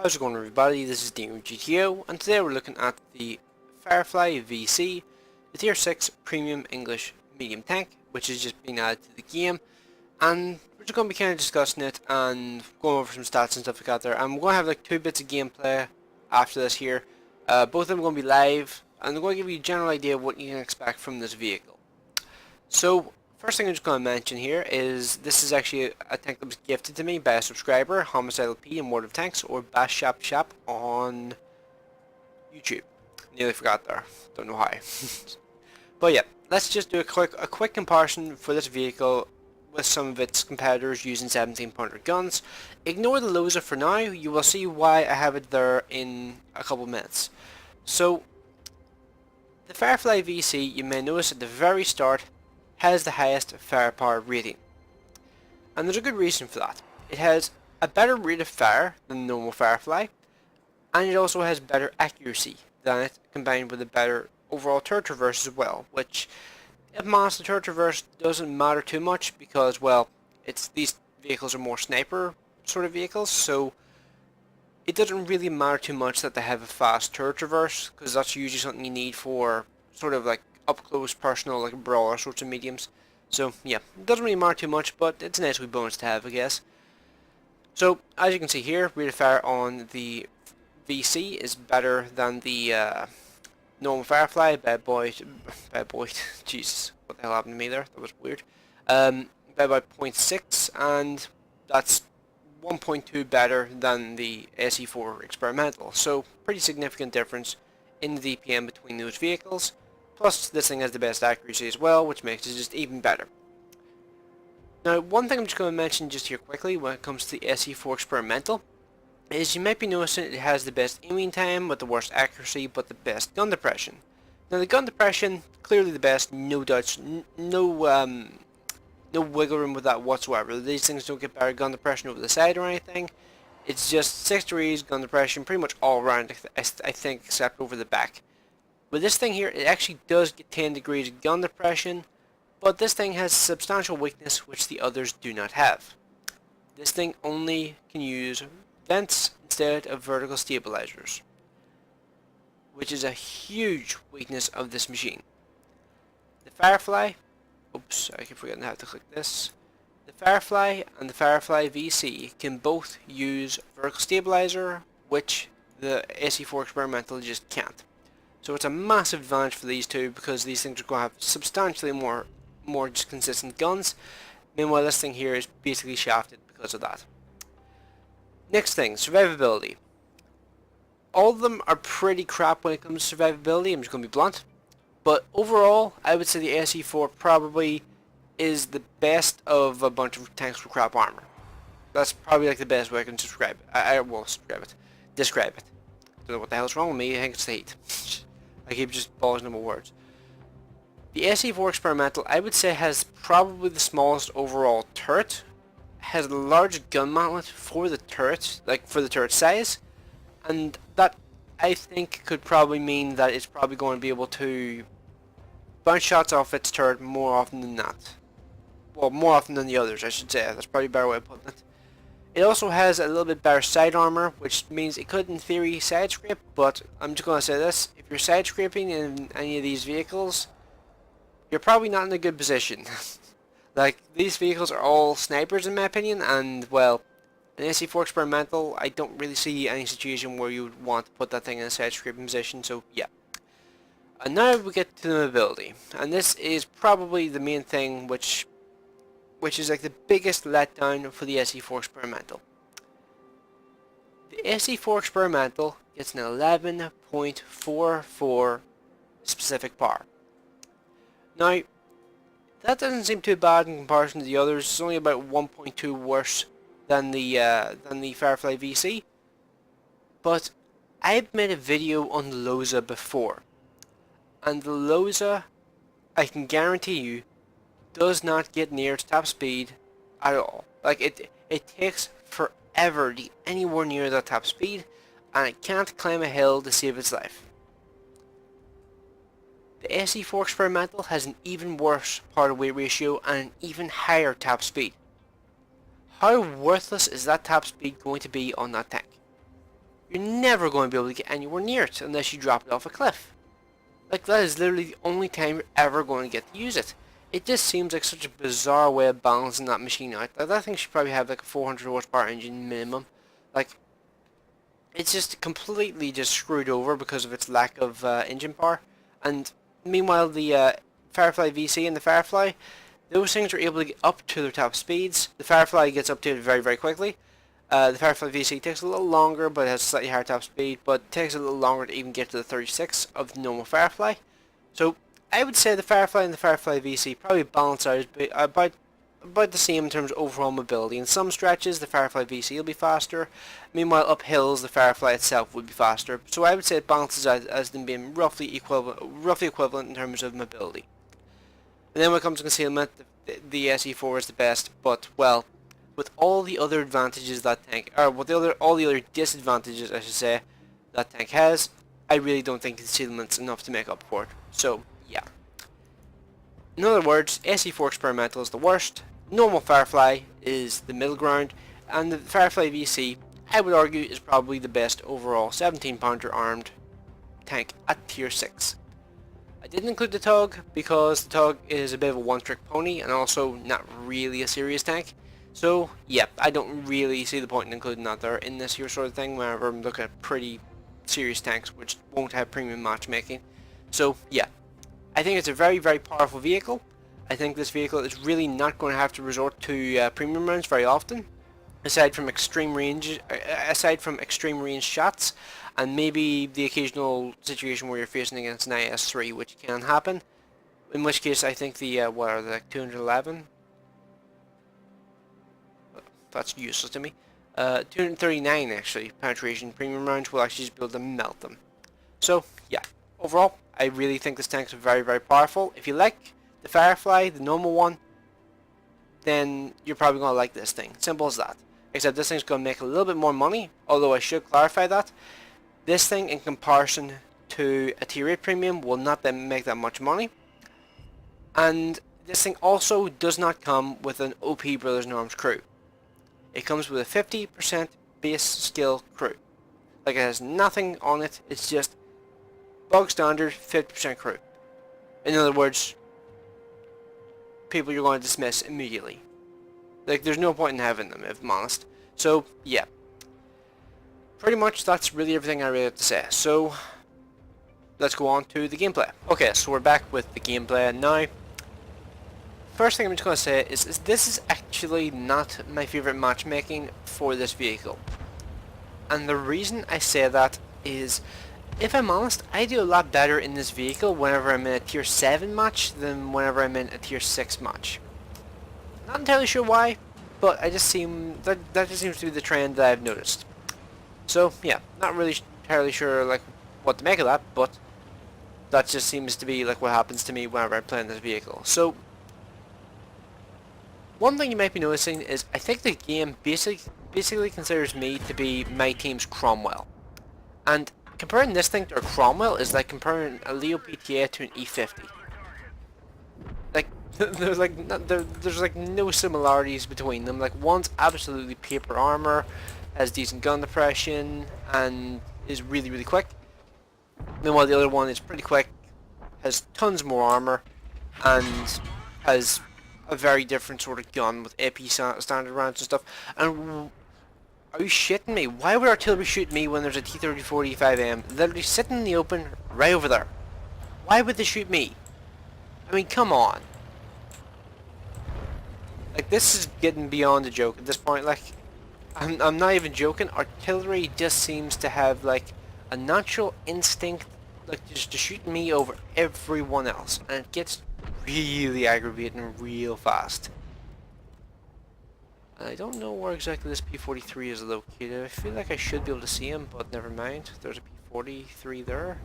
How's it going, everybody? This is DeanoGTO, and today we're looking at the Firefly VC, the Tier 6 Premium English Medium Tank, which has just been added to the game, and we're just going to be kind of discussing it and going over some stats and stuff like that there. And we're going to have like 2 bits of gameplay after this here. Both of them are going to be live, and they're going to give you a general idea of what you can expect from this vehicle. So, first thing I'm just going to mention here is this is actually a tank that was gifted to me by a subscriber, Homicidal P in World of Tanks, or Bash Shop Shop on YouTube. Nearly forgot there. Don't know how. But yeah, let's just do a quick comparison for this vehicle with some of its competitors using 17-pounder guns. Ignore the Loza for now. You will see why I have it there in a couple minutes. So, the Firefly VC, you may notice at the very start, has the highest firepower rating. And there's a good reason for that. It has a better rate of fire than normal Firefly, and it also has better accuracy than it, combined with a better overall turret traverse as well, which, if I'm honest, the turret traverse doesn't matter too much because, well, these vehicles are more sniper sort of vehicles, so it doesn't really matter too much that they have a fast turret traverse, because that's usually something you need for sort of like up close personal, like brawler sorts of mediums. So yeah, it doesn't really matter too much, but it's a nice wee bonus to have, I guess. So as you can see here, rate of fire on the VC is better than the normal Firefly. Bad boy, Jesus, what the hell happened to me there? That was weird. By about 0.6, and that's 1.2 better than the SE4 experimental. So pretty significant difference in the DPM between those vehicles. Plus, this thing has the best accuracy as well, which makes it just even better. Now, one thing I'm just going to mention just here quickly when it comes to the SE4 experimental is you might be noticing it has the best aiming time with the worst accuracy, but the best gun depression. Now, the gun depression, clearly the best, no doubts, no wiggle room with that whatsoever. These things don't get better gun depression over the side or anything. It's just 6 degrees gun depression pretty much all around, I think, except over the back. With this thing here, it actually does get 10 degrees of gun depression, but this thing has substantial weakness which the others do not have. This thing only can use vents instead of vertical stabilizers, which is a huge weakness of this machine. The Firefly, oops, I keep forgetting how to click this. The Firefly and the Firefly VC can both use vertical stabilizer, which the SE4 experimental just can't. So it's a massive advantage for these two because these things are going to have substantially more just consistent guns. Meanwhile, this thing here is basically shafted because of that. Next thing, survivability. All of them are pretty crap when it comes to survivability, I'm just going to be blunt. But overall, I would say the SE4 probably is the best of a bunch of tanks with crap armor. That's probably like the best way I can describe it. I will describe it. Don't know what the hell's wrong with me, I think it's the heat. I keep just pausing on my words. The SE4 experimental, I would say, has probably the smallest overall turret. Has a large gun mantlet for the turret, like for the turret size, and that I think could probably mean that it's probably going to be able to bounce shots off its turret more often than that. Well, more often than the others, I should say. That's probably a better way of putting it. It also has a little bit better side armor, which means it could in theory side scrape, but I'm just going to say this, if you're side scraping in any of these vehicles, you're probably not in a good position. Like, these vehicles are all snipers in my opinion, and well, an SE4 experimental, I don't really see any situation where you would want to put that thing in a side scraping position, so yeah. And now we get to the mobility, and this is probably the main thing which is like the biggest letdown for the SE4 experimental. The SE4 experimental gets an 11.44 specific power. Now, that doesn't seem too bad in comparison to the others. It's only about 1.2 worse than the Firefly VC. But I've made a video on the Loza before, and the Loza, I can guarantee you, does not get near its top speed at all. Like, it takes forever to get anywhere near that top speed, and it can't climb a hill to save its life. The SE4 experimental has an even worse power to weight ratio and an even higher top speed. How worthless is that top speed going to be on that tank? you're never going to be able to get anywhere near it unless you drop it off a cliff. Like, that is literally the only time you're ever going to get to use it. It just seems like such a bizarre way of balancing that machine out. Like, that thing should probably have like a 400 horsepower engine minimum. Like, it's just completely just screwed over because of its lack of engine power. And meanwhile, the Firefly VC and the Firefly, those things are able to get up to their top speeds. The Firefly gets up to it very, very quickly. The Firefly VC takes a little longer, but has a slightly higher top speed, but it takes a little longer to even get to the 36 of the normal Firefly. So I would say the Firefly and the Firefly VC probably balance out about the same in terms of overall mobility. In some stretches, the Firefly VC will be faster. Meanwhile, up hills, the Firefly itself would be faster. So I would say it balances out as them being roughly equivalent in terms of mobility. And then when it comes to concealment, the SE4 is the best, but, well, with all the other advantages that tank, or with all the other disadvantages, I should say, that tank has, I really don't think concealment's enough to make up for it. So, yeah. In other words, SE4 Experimental is the worst, normal Firefly is the middle ground, and the Firefly VC, I would argue, is probably the best overall 17-pounder armed tank at tier 6. I didn't include the Tug because the Tug is a bit of a one-trick pony and also not really a serious tank. So, yeah, I don't really see the point in including that there in this here sort of thing whenever I'm looking at pretty serious tanks which won't have premium matchmaking. So, yeah, I think it's a very, very powerful vehicle. I think this vehicle is really not going to have to resort to premium rounds very often, aside from extreme range shots, and maybe the occasional situation where you're facing against an IS-3, which can happen. In which case, I think the what are they, like 211? That's useless to me. 239 actually penetration premium rounds will actually just be able to melt them. So yeah, overall, I really think this tank is very, very powerful. If you like the Firefly, the normal one, then you're probably going to like this thing. Simple as that. Except this thing's going to make a little bit more money, although I should clarify that. This thing, in comparison to a tier 8 premium, will not then make that much money. And this thing also does not come with an OP Brothers in Arms crew. It comes with a 50% base skill crew. Like, it has nothing on it, it's just bog standard 50% crew. In other words, people you're going to dismiss immediately. Like, there's no point in having them, if I'm honest. So, yeah. Pretty much that's really everything I really have to say. So, let's go on to the gameplay. Okay, so we're back with the gameplay now. First thing I'm just going to say is this is actually not my favourite matchmaking for this vehicle. And the reason I say that is, if I'm honest, I do a lot better in this vehicle whenever I'm in a tier 7 match than whenever I'm in a tier 6 match. Not entirely sure why, but I just that just seems to be the trend that I've noticed. So yeah, not really entirely sure like what to make of that, but that just seems to be like what happens to me whenever I play in this vehicle. So one thing you might be noticing is I think the game basically considers me to be my team's Cromwell, and comparing this thing to a Cromwell is like comparing a Leo PTA to an E50. Like there's like no similarities between them. Like, one's absolutely paper armor, has decent gun depression, and is really, really quick. Meanwhile, the other one is pretty quick, has tons more armor, and has a very different sort of gun with AP standard rounds and stuff. And are you shitting me? Why would artillery shoot me when there's a T-34 E5M literally sitting in the open right over there? Why would they shoot me? I mean, come on. Like, this is getting beyond a joke at this point. Like, I'm not even joking. Artillery just seems to have like a natural instinct, like, just to shoot me over everyone else, and it gets really aggravating real fast. I don't know where exactly this P-43 is located. I feel like I should be able to see him, but never mind. There's a P-43 there.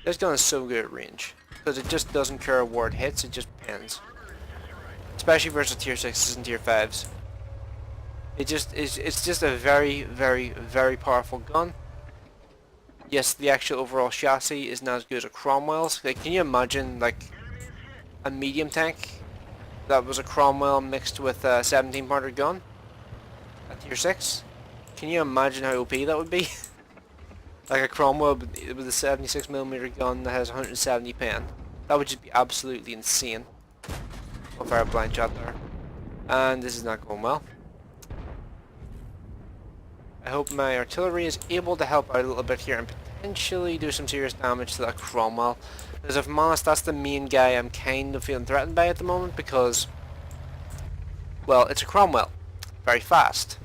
This gun is so good at range, because it just doesn't care where it hits, it just pins. Especially versus tier 6s and tier 5s. It's just a very, very, very powerful gun. Yes, the actual overall chassis is not as good as a Cromwell's. Like, can you imagine, like, a medium tank that was a Cromwell mixed with a 17-pounder gun at tier 6? Can you imagine how OP that would be? Like a Cromwell with a 76mm gun that has 170 pen. That would just be absolutely insane. I'll fire a blind shot there. And this is not going well. I hope my artillery is able to help out a little bit here and potentially do some serious damage to that Cromwell. Because if I'm honest, that's the main guy I'm kind of feeling threatened by at the moment because, well, it's a Cromwell. Very fast.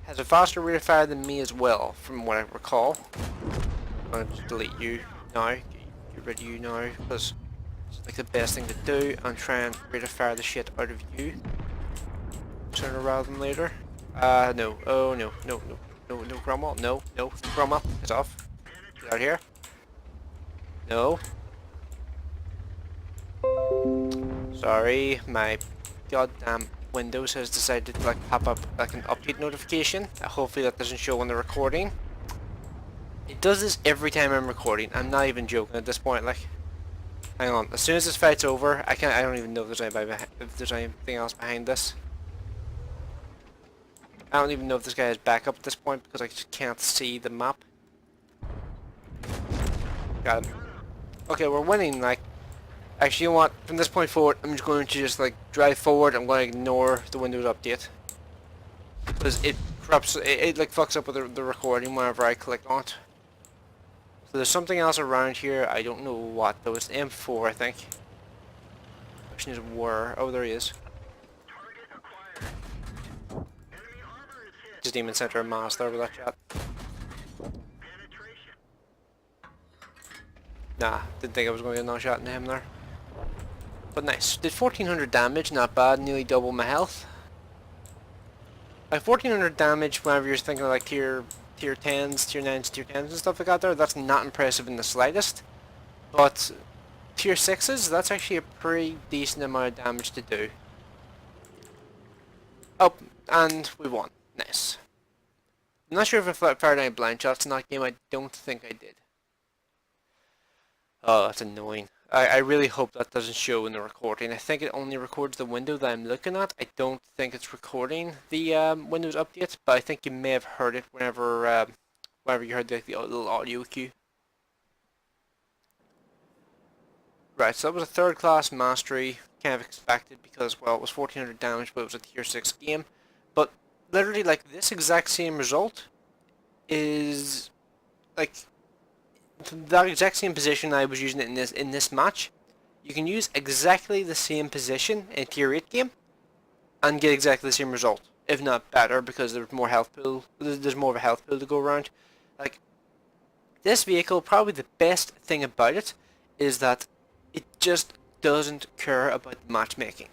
Has a faster rate of fire than me as well, from what I recall. I'm going to just delete you now. Get rid of you now, because it's like the best thing to do, and try and rate of fire the shit out of you. Sooner rather than later. No. Oh, no. No, no. No, no, Cromwell. No, no. Cromwell. It's off. Get out here. No. Sorry, my goddamn Windows has decided to like pop up like an update notification. Hopefully that doesn't show on the recording. It does this every time I'm recording. I'm not even joking at this point. Like, hang on. As soon as this fight's over, I don't even know if there's anything else behind this. I don't even know if this guy has backup at this point because I just can't see the map. Got it. Okay, we're winning. Like, actually, you know what? From this point forward, I'm just going to just like drive forward. I'm going to ignore the Windows update because it corrupts. It like fucks up with the recording whenever I click on it. So there's something else around here. I don't know what though. It's the M4, I think. Question is where? Oh, there he is. Just even sent her a mass there with that chat. Nah, didn't think I was going to get another shot into him there. But nice. Did 1400 damage, not bad, nearly double my health. Like 1400 damage whenever you're thinking of like tier 10s, tier 9s, tier 10s and stuff like that there, that's not impressive in the slightest. But tier 6s, that's actually a pretty decent amount of damage to do. Oh, and we won. Nice. I'm not sure if I fired any blind shots in that game, I don't think I did. Oh, that's annoying. I really hope that doesn't show in the recording. I think it only records the window that I'm looking at. I don't think it's recording the Windows update, but I think you may have heard it whenever you heard the little audio cue. Right, so that was a third class mastery, kind of expected because, well, it was 1400 damage, but it was a tier 6 game. But literally, like, this exact same result is, like, that exact same position I was using it in this match. You can use exactly the same position in a tier 8 game and get exactly the same result, if not better, because there's more health pool. There's more of a health pool to go around. Like, this vehicle, probably the best thing about it is that it just doesn't care about the matchmaking.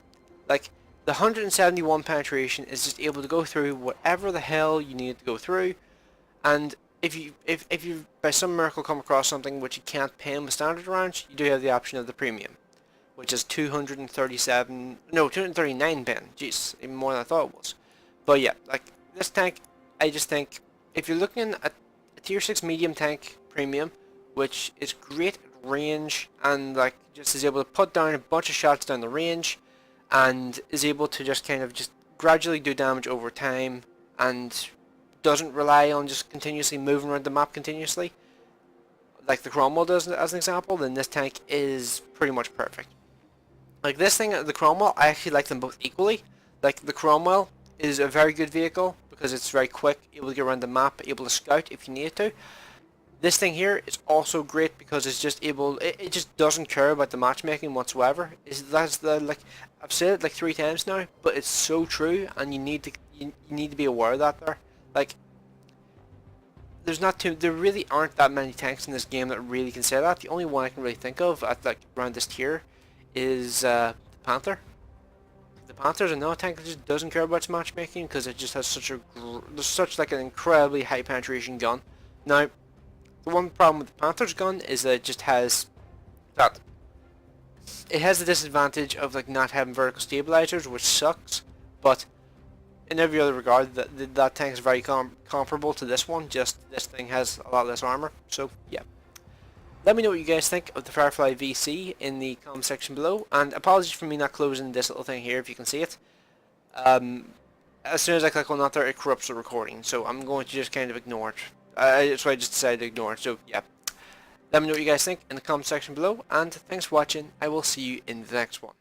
Like, the 171 penetration is just able to go through whatever the hell you need to go through, and if you by some miracle come across something which you can't pin with standard rounds, you do have the option of the premium, which is 239 pin. Jeez, even more than I thought it was. But yeah, like this tank, I just think if you're looking at a tier 6 medium tank premium, which is great at range and like just is able to put down a bunch of shots down the range, and is able to just kind of just gradually do damage over time and doesn't rely on just continuously moving around the map continuously, like the Cromwell does as an example, then this tank is pretty much perfect. Like this thing, the Cromwell, I actually like them both equally. Like the Cromwell is a very good vehicle because it's very quick, able to get around the map, able to scout if you need it to. This thing here is also great because it's just able, it just doesn't care about the matchmaking whatsoever. That's the, like, I've said it like 3 times now, but it's so true, and you need to be aware of that there. Like, there really aren't that many tanks in this game that really can say that. The only one I can really think of at like around this tier is the Panther. The Panther's another tank that just doesn't care about its matchmaking because it just has such like an incredibly high penetration gun. Now, the one problem with the Panther's gun is that it just has that. It has the disadvantage of like not having vertical stabilizers, which sucks, but in every other regard, that tank is very comparable to this one, just this thing has a lot less armor. So yeah, let me know what you guys think of the Firefly VC in the comment section below, and apologies for me not closing this little thing here if you can see it. as soon as I click on that there, it corrupts the recording. So I'm going to just kind of ignore it. So I just decided to ignore it. So yeah, let me know what you guys think in the comment section below, and thanks for watching. I will see you in the next one.